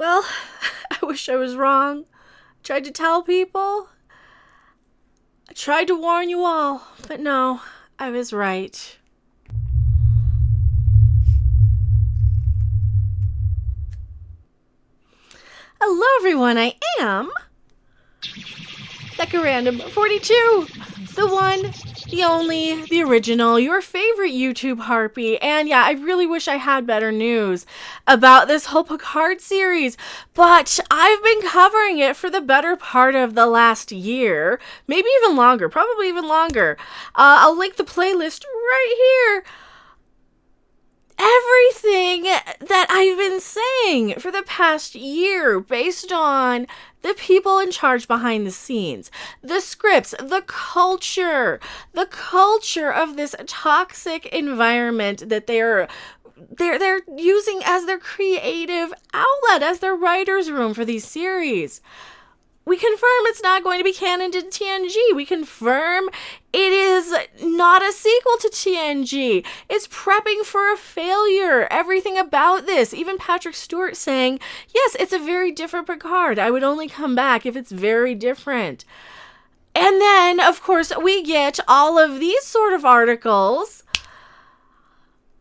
Well, I wish I was wrong. I tried to tell people. I tried to warn you all, but no, I was right. Hello everyone, I am Becca Random 42, the one, the only, the original, your favorite YouTube harpy. And yeah, I really wish I had better news about this whole Picard series, but I've been covering it for the better part of the last year, maybe even longer, probably even longer. I'll link the playlist right here. Everything that I've been saying for the past year based on the people in charge behind the scenes, the scripts, the culture of this toxic environment that they're using as their creative outlet, as their writer's room for these series. We confirm it's not going to be canon to TNG. We confirm it is not a sequel to TNG. It's prepping for a failure. Everything about this. Even Patrick Stewart saying, yes, it's a very different Picard. I would only come back if it's very different. And then, of course, we get all of these sort of articles.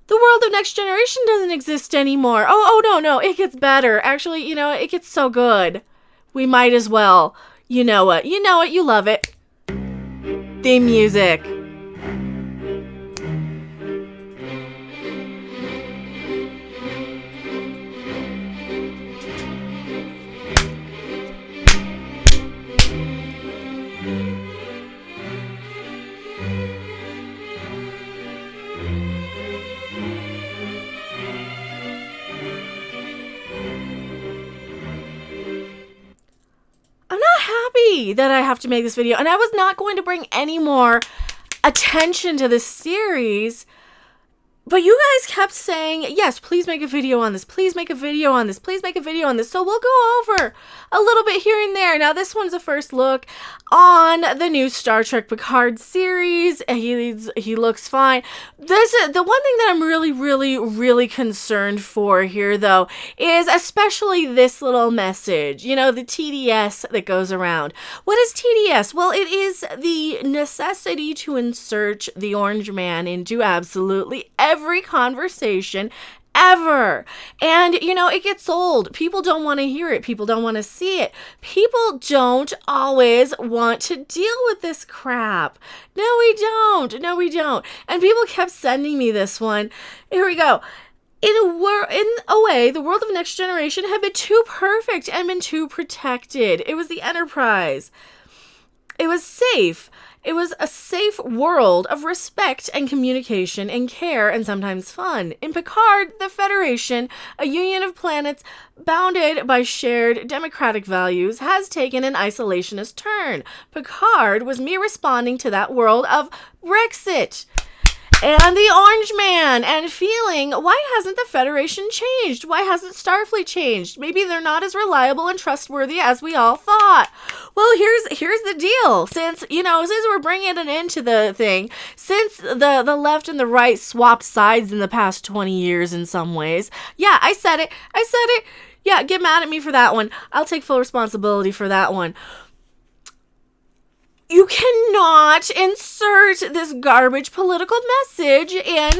The world of Next Generation doesn't exist anymore. Oh, no, it gets better. Actually, it gets so good. We might as well. You know what, you love it. Theme music. That I have to make this video, and I was not going to bring any more attention to this series, but you guys kept saying, yes, please make a video on this, please make a video on this, please make a video on this, so we'll go over a little bit here and there. Now, this one's a first look on the new Star Trek Picard series. He looks fine. The one thing that I'm really concerned for here, though, is especially this little message, the TDS that goes around. What is TDS? Well, it is the necessity to insert the Orange Man into absolutely every conversation ever. And, it gets old. People don't want to hear it. People don't want to see it. People don't always want to deal with this crap. No, we don't. And people kept sending me this one. Here we go. In a way, the world of Next Generation had been too perfect and been too protected. It was the Enterprise. It was safe. It was a safe world of respect and communication and care and sometimes fun. In Picard, the Federation, a union of planets bounded by shared democratic values, has taken an isolationist turn. Picard was me responding to that world of Brexit and the Orange Man and feeling, why hasn't the Federation changed? Why hasn't Starfleet changed? Maybe they're not as reliable and trustworthy as we all thought. Well, here's the deal. Since we're bringing an end to the thing, since the left and the right swapped sides in the past 20 years in some ways. Yeah, I said it. Yeah, get mad at me for that one. I'll take full responsibility for that one. You cannot insert this garbage political message in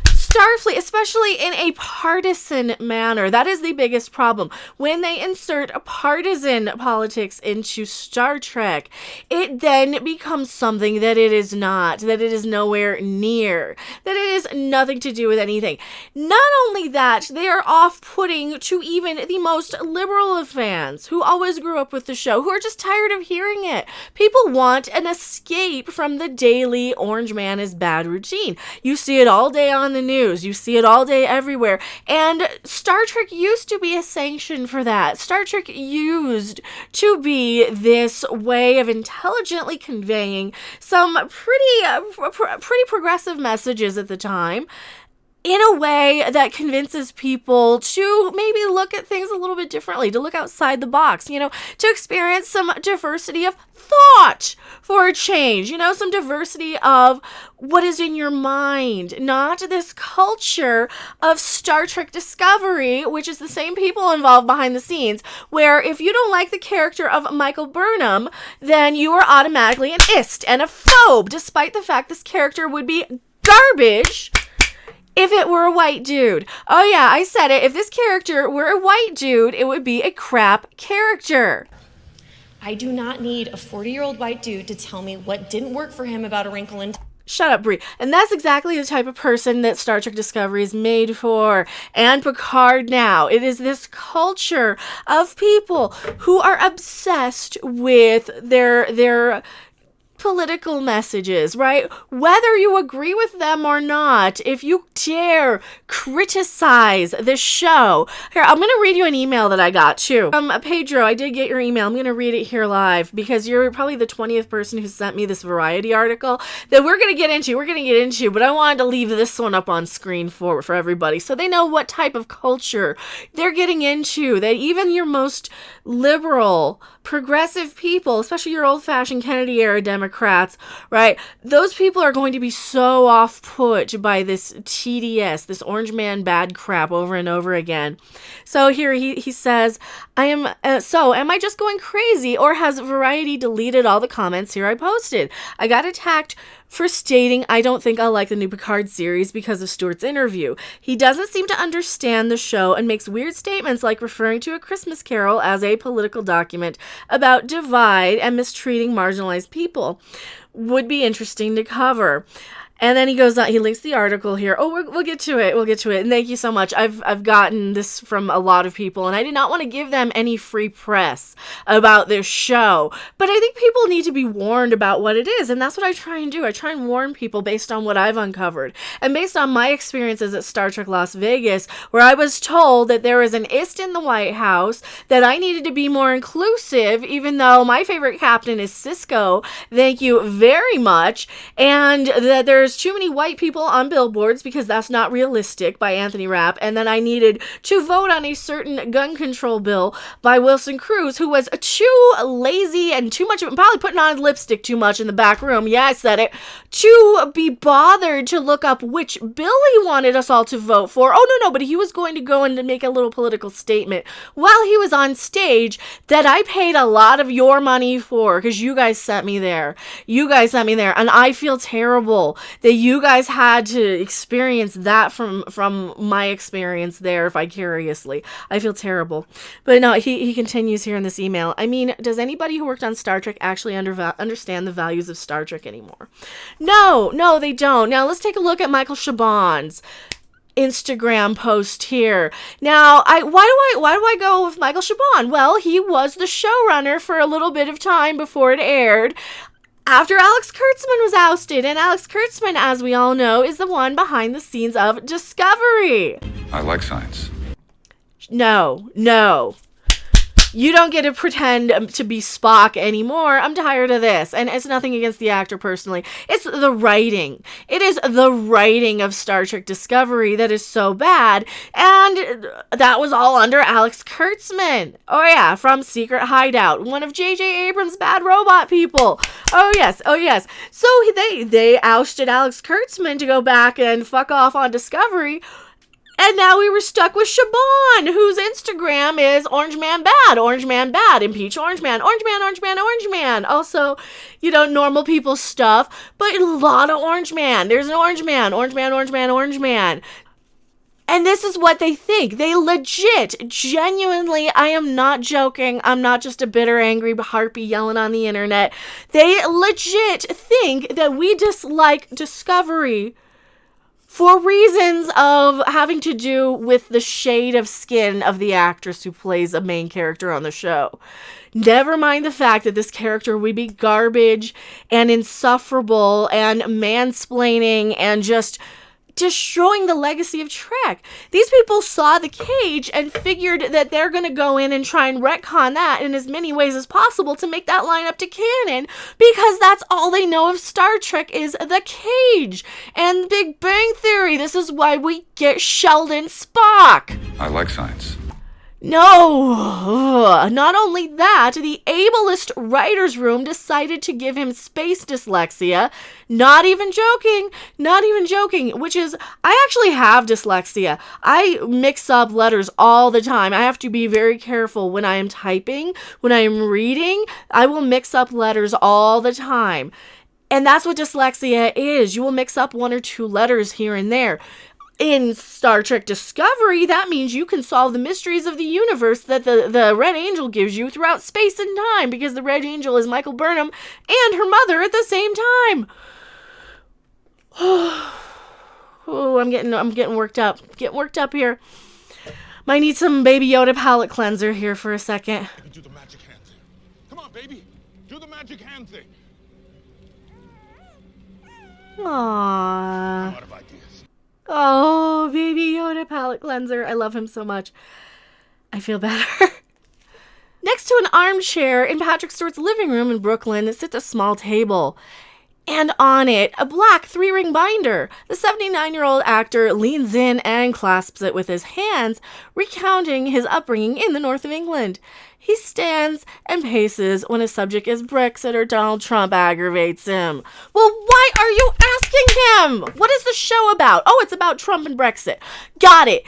Starfleet, especially in a partisan manner. That is the biggest problem. When they insert a partisan politics into Star Trek, it then becomes something that it is not, that it is nowhere near, that it is nothing to do with anything. Not only that, they are off-putting to even the most liberal of fans who always grew up with the show, who are just tired of hearing it. People want an escape from the daily Orange Man is bad routine. You see it all day on the news. You see it all day everywhere. And Star Trek used to be a sanction for that. Star Trek used to be this way of intelligently conveying some pretty progressive messages at the time. in a way that convinces people to maybe look at things a little bit differently, to look outside the box, to experience some diversity of thought for a change, some diversity of what is in your mind, not this culture of Star Trek Discovery, which is the same people involved behind the scenes, where if you don't like the character of Michael Burnham, then you are automatically an ist and a phobe, despite the fact this character would be garbage if it were a white dude. Oh yeah, I said it. If this character were a white dude, it would be a crap character. I do not need a 40-year-old white dude to tell me what didn't work for him about a wrinkle in... Shut up, Brie. And that's exactly the type of person that Star Trek Discovery is made for. And Picard now. It is this culture of people who are obsessed with their political messages, right? Whether you agree with them or not, if you dare criticize the show. Here, I'm going to read you an email that I got too. Pedro, I did get your email. I'm going to read it here live because you're probably the 20th person who sent me this Variety article that we're going to get into, but I wanted to leave this one up on screen for everybody so they know what type of culture they're getting into, that even your most liberal, progressive people, especially your old-fashioned Kennedy era Democrats, right? Those people are going to be so off-put by this TDS, this orange man bad crap over and over again. So here he says, am I just going crazy, or has Variety deleted all the comments here I posted? I got attacked for stating I don't think I'll like the new Picard series because of Stewart's interview. He doesn't seem to understand the show and makes weird statements like referring to A Christmas Carol as a political document about divide and mistreating marginalized people. Would be interesting to cover. And then he goes on, he links the article here. Oh, we'll get to it. And thank you so much. I've gotten this from a lot of people, and I did not want to give them any free press about this show. But I think people need to be warned about what it is, and that's what I try and do. I try and warn people based on what I've uncovered. And based on my experiences at Star Trek Las Vegas, where I was told that there was an ist in the White House, that I needed to be more inclusive, even though my favorite captain is Cisco. Thank you very much. And that there's too many white people on billboards because that's not realistic by Anthony Rapp, and then I needed to vote on a certain gun control bill by Wilson Cruz, who was too lazy and too much, probably putting on lipstick too much in the back room, yeah, I said it, to be bothered to look up which bill he wanted us all to vote for. Oh, no, but he was going to go and make a little political statement while he was on stage that I paid a lot of your money for, because you guys sent me there, and I feel terrible that you guys had to experience that from my experience there vicariously. I feel terrible. But no, he continues here in this email. I mean, does anybody who worked on Star Trek actually understand the values of Star Trek anymore? No, they don't. Now, let's take a look at Michael Chabon's Instagram post here. Now, why do I go with Michael Chabon? Well, he was the showrunner for a little bit of time before it aired, after Alex Kurtzman was ousted, and Alex Kurtzman, as we all know, is the one behind the scenes of Discovery. I like science. No. You don't get to pretend to be Spock anymore. I'm tired of this. And it's nothing against the actor personally. It's the writing. It is the writing of Star Trek Discovery that is so bad. And that was all under Alex Kurtzman. Oh yeah, from Secret Hideout. One of J.J. Abrams' bad robot people. Oh yes. So they ousted Alex Kurtzman to go back and fuck off on Discovery. And now we were stuck with Chabon, whose Instagram is Orange Man Bad, impeach Orange Man. Also, normal people stuff, but a lot of Orange Man. There's an Orange Man. And this is what they think. They legit, genuinely, I am not joking. I'm not just a bitter, angry harpy yelling on the internet. They legit think that we dislike Discovery for reasons of having to do with the shade of skin of the actress who plays a main character on the show. Never mind the fact that this character would be garbage and insufferable and mansplaining and just destroying the legacy of Trek. These people saw the cage and figured that they're going to go in and try and retcon that in as many ways as possible to make that line up to canon, because that's all they know of Star Trek is the cage and Big Bang Theory. This is why we get Sheldon Spock. I like science. No, not only that, the ableist writer's room decided to give him space dyslexia. Not even joking, which is, I actually have dyslexia. I mix up letters all the time. I have to be very careful when I am typing, when I am reading. I will mix up letters all the time. And that's what dyslexia is. You will mix up one or two letters here and there. In Star Trek Discovery, that means you can solve the mysteries of the universe that the Red Angel gives you throughout space and time, because the Red Angel is Michael Burnham and her mother at the same time. Oh, I'm getting worked up. Getting worked up here. Might need some Baby Yoda palate cleanser here for a second. Do the magic hand thing. Come on, baby. Do the magic hand thing. Aww. I'm out of ideas. Oh, Baby Yoda palate cleanser. I love him so much. I feel better. Next to an armchair in Patrick Stewart's living room in Brooklyn sits a small table. And on it, a black 3-ring binder. The 79-year-old actor leans in and clasps it with his hands, recounting his upbringing in the north of England. He stands and paces when his subject is Brexit or Donald Trump aggravates him. Well, why are you asking him? What is the show about? Oh, it's about Trump and Brexit. Got it.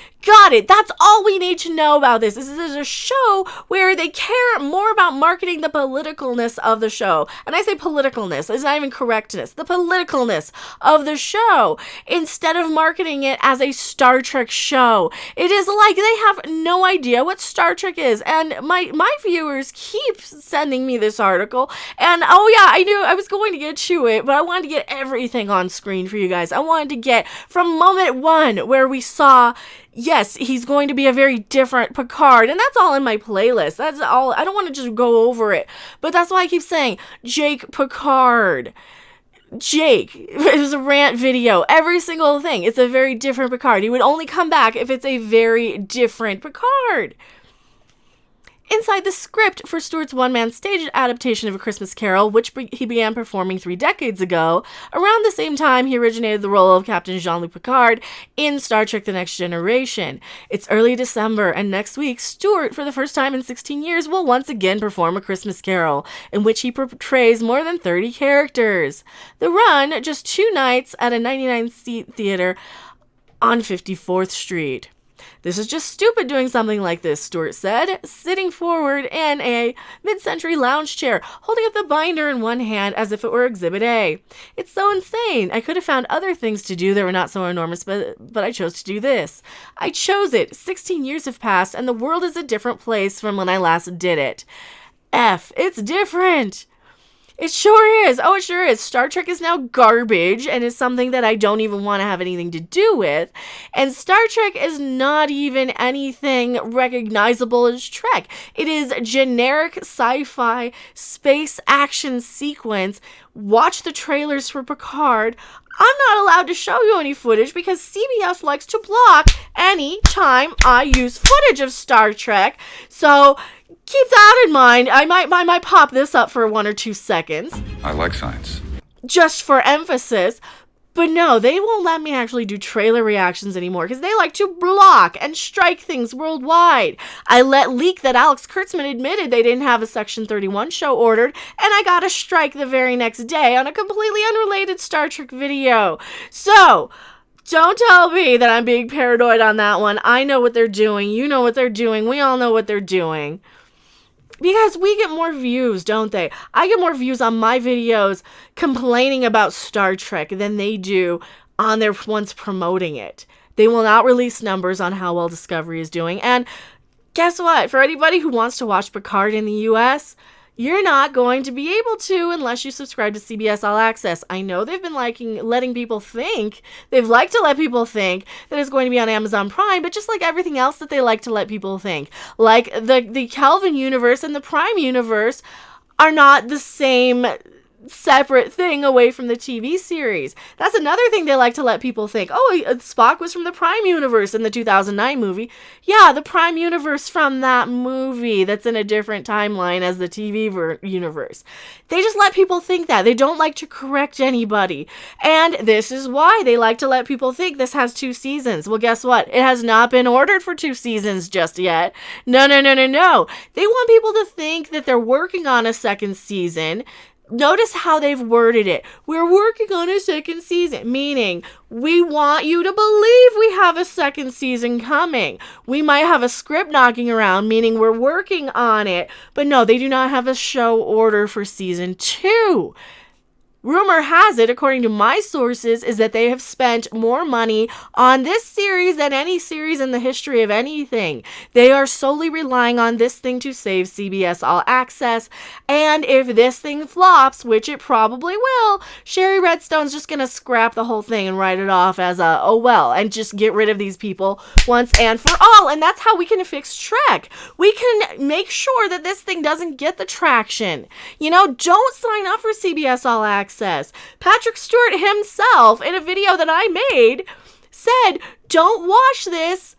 That's all we need to know about this. This is a show where they care more about marketing the politicalness of the show. And I say politicalness, it's not even correctness. The politicalness of the show, instead of marketing it as a Star Trek show. It is like they have no idea what Star Trek is. And my viewers keep sending me this article. And oh yeah, I knew I was going to get to it, but I wanted to get everything on screen for you guys. I wanted to get from moment one where we saw, yes, he's going to be a very different Picard, and that's all in my playlist. That's all. I don't want to just go over it, but that's why I keep saying Jake Picard. Jake. It was a rant video. Every single thing. It's a very different Picard. He would only come back if it's a very different Picard. Inside the script for Stewart's one-man stage adaptation of A Christmas Carol, which he began performing 3 decades ago, around the same time he originated the role of Captain Jean-Luc Picard in Star Trek The Next Generation. It's early December, and next week, Stewart, for the first time in 16 years, will once again perform A Christmas Carol, in which he portrays more than 30 characters. The run, just 2 nights at a 99-seat theater on 54th Street. This is just stupid doing something like this, Stewart said, sitting forward in a mid-century lounge chair, holding up the binder in one hand as if it were Exhibit A. It's so insane. I could have found other things to do that were not so enormous, but I chose to do this. I chose it. 16 years have passed, and the world is a different place from when I last did it. It's different. It sure is. Oh, it sure is. Star Trek is now garbage and is something that I don't even want to have anything to do with. And Star Trek is not even anything recognizable as Trek. It is generic sci-fi space action sequence. Watch the trailers for Picard. I'm not allowed to show you any footage because CBS likes to block any time I use footage of Star Trek. So keep that in mind. I might pop this up for 1 or 2 seconds. I like science. Just for emphasis. But no, they won't let me actually do trailer reactions anymore because they like to block and strike things worldwide. I let leak that Alex Kurtzman admitted they didn't have a Section 31 show ordered, and I got a strike the very next day on a completely unrelated Star Trek video. So don't tell me that I'm being paranoid on that one. I know what they're doing. You know what they're doing. We all know what they're doing. Because we get more views, don't they? I get more views on my videos complaining about Star Trek than they do on their ones promoting it. They will not release numbers on how well Discovery is doing. And guess what? For anybody who wants to watch Picard in the US, you're not going to be able to unless you subscribe to CBS All Access. I know they've been letting people think, they've liked to let people think that it's going to be on Amazon Prime, but just like everything else that they like to let people think, like the Kelvin universe and the Prime universe are not the same separate thing away from the TV series. That's another thing they like to let people think. Oh, Spock was from the Prime Universe in the 2009 movie. Yeah, the Prime Universe from that movie that's in a different timeline as the TV universe. They just let people think that. They don't like to correct anybody. And this is why they like to let people think this has 2 seasons. Well, guess what? It has not been ordered for 2 seasons just yet. No. They want people to think that they're working on a second season. Notice how they've worded it. We're working on a second season, meaning we want you to believe we have a second season coming. We might have a script knocking around, meaning we're working on it, but no, they do not have a show order for season 2. Rumor has it, according to my sources, is that they have spent more money on this series than any series in the history of anything. They are solely relying on this thing to save CBS All Access, and if this thing flops, which it probably will, Sherry Redstone's just gonna scrap the whole thing and write it off as a, oh well, and just get rid of these people once and for all, and that's how we can fix Trek. We can make sure that this thing doesn't get the traction. You know, don't sign up for CBS All Access. Patrick Stewart himself, in a video that I made, said, don't watch this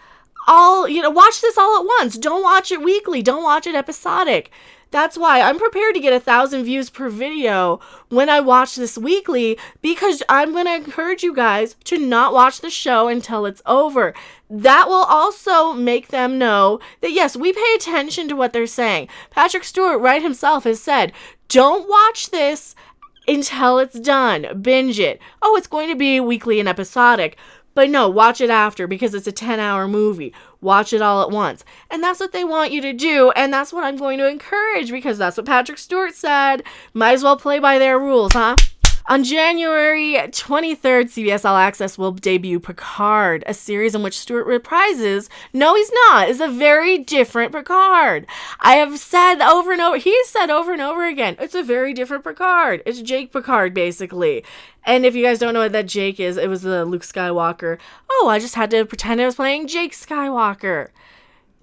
watch this all at once. Don't watch it weekly. Don't watch it episodic. That's why I'm prepared to get 1,000 views per video when I watch this weekly, because I'm going to encourage you guys to not watch the show until it's over. That will also make them know that, yes, we pay attention to what they're saying. Patrick Stewart, right himself, has said, don't watch this until it's done. Binge it. Oh, it's going to be weekly and episodic. But no, watch it after, because it's a 10-hour movie. Watch it all at once. And that's what they want you to do, and that's what I'm going to encourage, because that's what Patrick Stewart said. Might as well play by their rules, huh? On January 23rd, CBS All Access will debut Picard, a series in which Stewart reprises, no he's not, is a very different Picard. I have said over and over, he's said over and over again, it's a very different Picard. It's Jake Picard, basically. And if you guys don't know what that Jake is, it was the Luke Skywalker. Oh, I just had to pretend I was playing Jake Skywalker.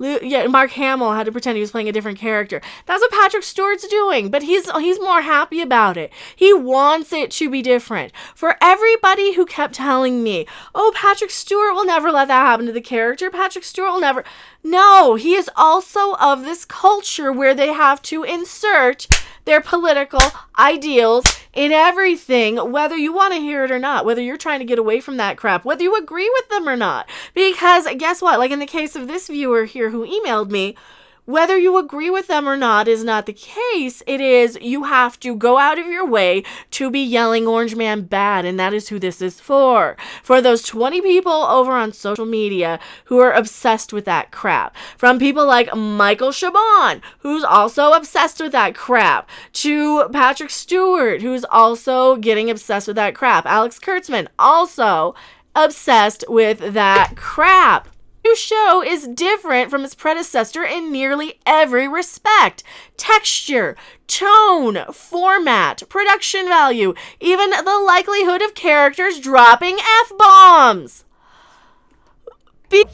Yeah, Mark Hamill had to pretend he was playing a different character. That's what Patrick Stewart's doing, but he's more happy about it. He wants it to be different. For everybody who kept telling me, oh, Patrick Stewart will never let that happen to the character. Patrick Stewart will never. No, he is also of this culture where they have to insert their political ideals in everything, whether you want to hear it or not, whether you're trying to get away from that crap, whether you agree with them or not. Because guess what? Like in the case of this viewer here who emailed me, whether you agree with them or not is not the case. It is, you have to go out of your way to be yelling Orange Man bad, and that is who this is for. For those 20 people over on social media who are obsessed with that crap. From people like Michael Chabon, who's also obsessed with that crap, to Patrick Stewart, who's also getting obsessed with that crap. Alex Kurtzman, also obsessed with that crap. New show is different from its predecessor in nearly every respect. Texture, tone, format, production value, even the likelihood of characters dropping F-bombs.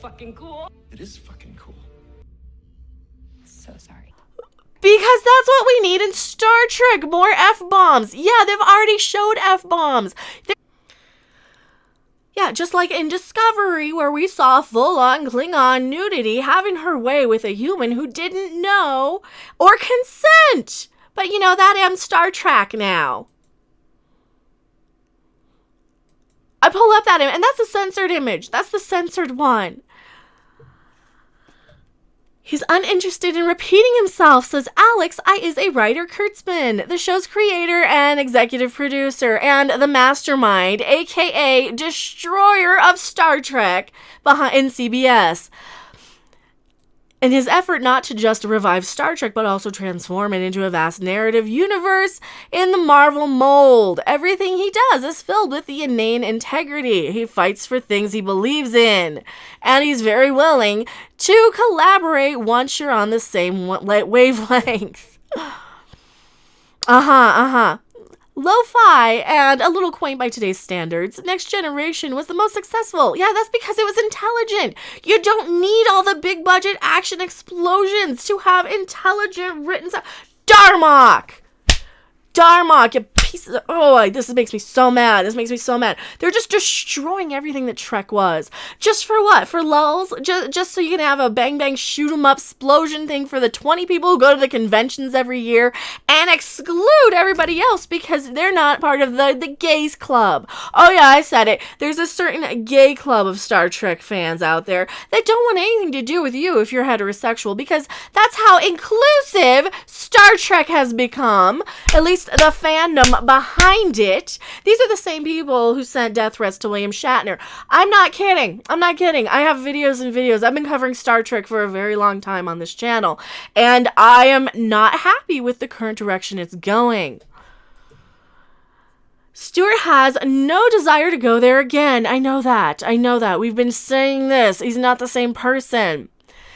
Fucking cool. It is fucking cool. So sorry. Because that's what we need in Star Trek, more F-bombs. Yeah, they've already showed F-bombs. Yeah, just like in Discovery, where we saw full-on Klingon nudity having her way with a human who didn't know or consent. But you know, that am Star Trek now. I pull up that image, and that's a censored image. That's the censored one. He's uninterested in repeating himself, says Alex. I is a writer Kurtzman, the show's creator and executive producer, and the mastermind, aka destroyer of Star Trek in CBS. In his effort not to just revive Star Trek, but also transform it into a vast narrative universe in the Marvel mold. Everything he does is filled with the inane integrity. He fights for things he believes in. And he's very willing to collaborate once you're on the same wavelength. Lo-fi and a little quaint by today's standards, Next Generation was the most successful. Yeah, that's because it was intelligent. You don't need all the big budget action explosions to have intelligent written stuff. Darmok! Darmok, you piece of... Oh, this makes me so mad. This makes me so mad. They're just destroying everything that Trek was. Just for what? For lulz? Just so you can have a bang-bang shoot-'em-up explosion thing for the 20 people who go to the conventions every year and exclude everybody else because they're not part of the gays club. Oh yeah, I said it. There's a certain gay club of Star Trek fans out there that don't want anything to do with you if you're heterosexual, because that's how inclusive Star Trek has become, at least the fandom behind it. These are the same people who sent death threats to William Shatner. I'm not kidding. I have videos and videos. I've been covering Star Trek for a very long time on this channel, and I am not happy with the current direction it's going. Stewart has no desire to go there again. I know that. We've been saying this. He's not the same person.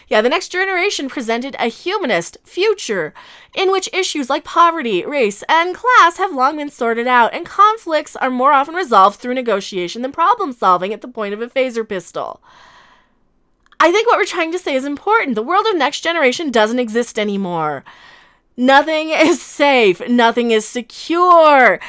Yeah, the Next Generation presented a humanist future in which issues like poverty, race, and class have long been sorted out, and conflicts are more often resolved through negotiation than problem solving at the point of a phaser pistol. I think what we're trying to say is important. The world of Next Generation doesn't exist anymore. Nothing is safe. Nothing is secure.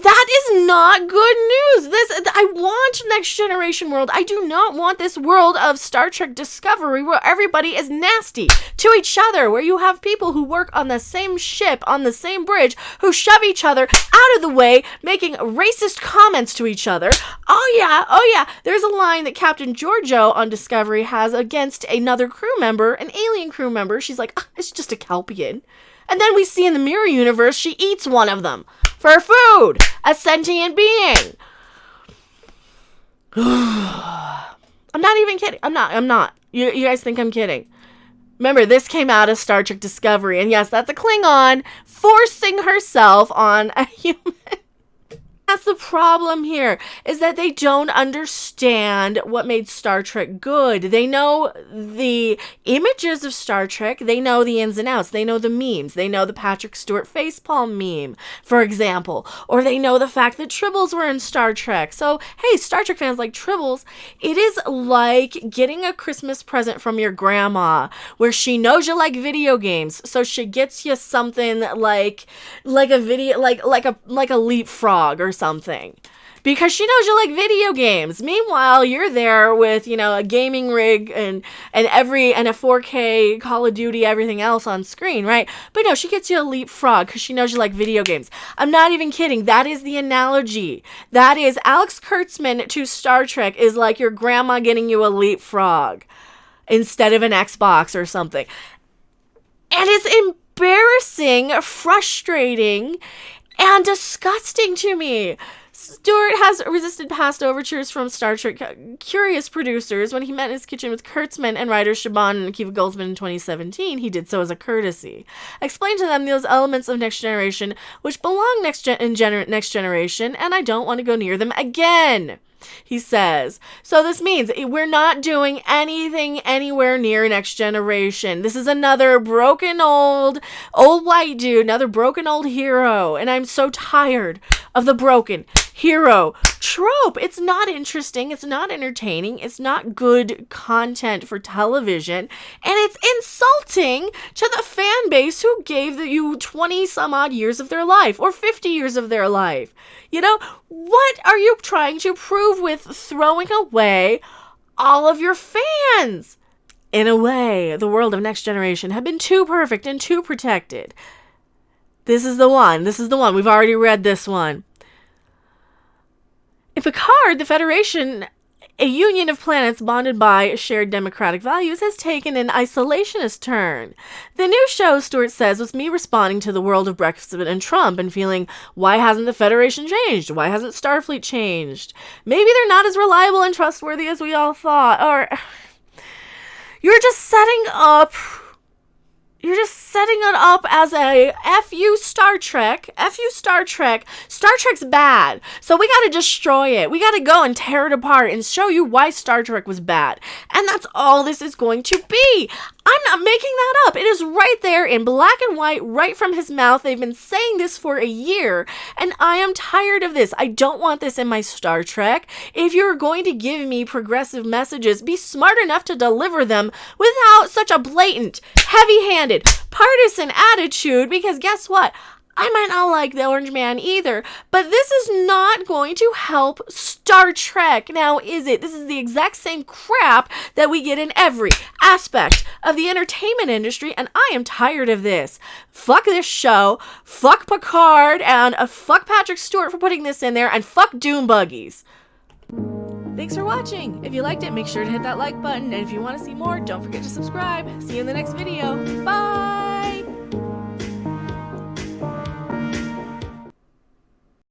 That is not good news. I want Next Generation world. I do not want this world of Star Trek Discovery where everybody is nasty to each other, where you have people who work on the same ship, on the same bridge, who shove each other out of the way, making racist comments to each other. Oh yeah. There's a line that Captain Georgiou on Discovery has against another crew member, an alien crew member. She's like, it's just a Kelpian. And then we see in the mirror universe, she eats one of them for food, a sentient being. I'm not even kidding. I'm not. You guys think I'm kidding. Remember, this came out of Star Trek Discovery, and yes, that's a Klingon forcing herself on a human. That's the problem here, is that they don't understand what made Star Trek good. They know the images of Star Trek. They know the ins and outs. They know the memes. They know the Patrick Stewart facepalm meme, for example. Or they know the fact that Tribbles were in Star Trek. So, hey, Star Trek fans like Tribbles. It is like getting a Christmas present from your grandma, where she knows you like video games, so she gets you something like a video, like a leapfrog or something, because she knows you like video games. Meanwhile, you're there with, a gaming rig and a 4K Call of Duty, everything else on screen, right? But no, she gets you a leapfrog because she knows you like video games. I'm not even kidding. That is the analogy. That is Alex Kurtzman to Star Trek is like your grandma getting you a leapfrog instead of an Xbox or something. And it's embarrassing, frustrating, and disgusting to me. Stewart has resisted past overtures from Star Trek curious producers. When he met in his kitchen with Kurtzman and writers Chabon and Akiva Goldsman in 2017, he did so as a courtesy. Explain to them those elements of Next Generation which belong Next Generation, and I don't want to go near them again, he says. So this means we're not doing anything anywhere near Next Generation. This is another broken old white dude, another broken old hero. And I'm so tired of the broken hero trope. It's not interesting. It's not entertaining. It's not good content for television. And it's insulting to the fan base who gave you 20 some odd years of their life or 50 years of their life. What are you trying to prove with throwing away all of your fans? In a way, the world of Next Generation have been too perfect and too protected. This is the one. We've already read this one. In Picard, the Federation, a union of planets bonded by shared democratic values, has taken an isolationist turn. The new show, Stewart says, was me responding to the world of Brexit and Trump and feeling, why hasn't the Federation changed? Why hasn't Starfleet changed? Maybe they're not as reliable and trustworthy as we all thought. Or you're just setting it up as a F you Star Trek. Star Trek's bad. So we gotta destroy it. We gotta go and tear it apart and show you why Star Trek was bad. And that's all this is going to be. I'm not making that up. It is right there in black and white, right from his mouth. They've been saying this for a year, and I am tired of this. I don't want this in my Star Trek. If you're going to give me progressive messages, be smart enough to deliver them without such a blatant, heavy-handed, partisan attitude, because guess what? I might not like the Orange Man either, but this is not going to help Star Trek. Now, is it? This is the exact same crap that we get in every aspect of the entertainment industry, and I am tired of this. Fuck this show, fuck Picard, and fuck Patrick Stewart for putting this in there, and fuck Doom Buggies. Thanks for watching. If you liked it, make sure to hit that like button, and if you want to see more, don't forget to subscribe. See you in the next video. Bye!